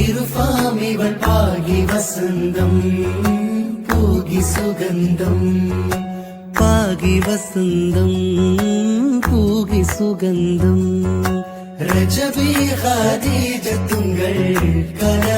തിരുഫാമിവൾ പാകി വസന്തം പൂകി സുഗന്ധം പാകി വസന്തം പൂകി സുഗന്ധം രജബി ഖദീജത്തുങ്കൾ കല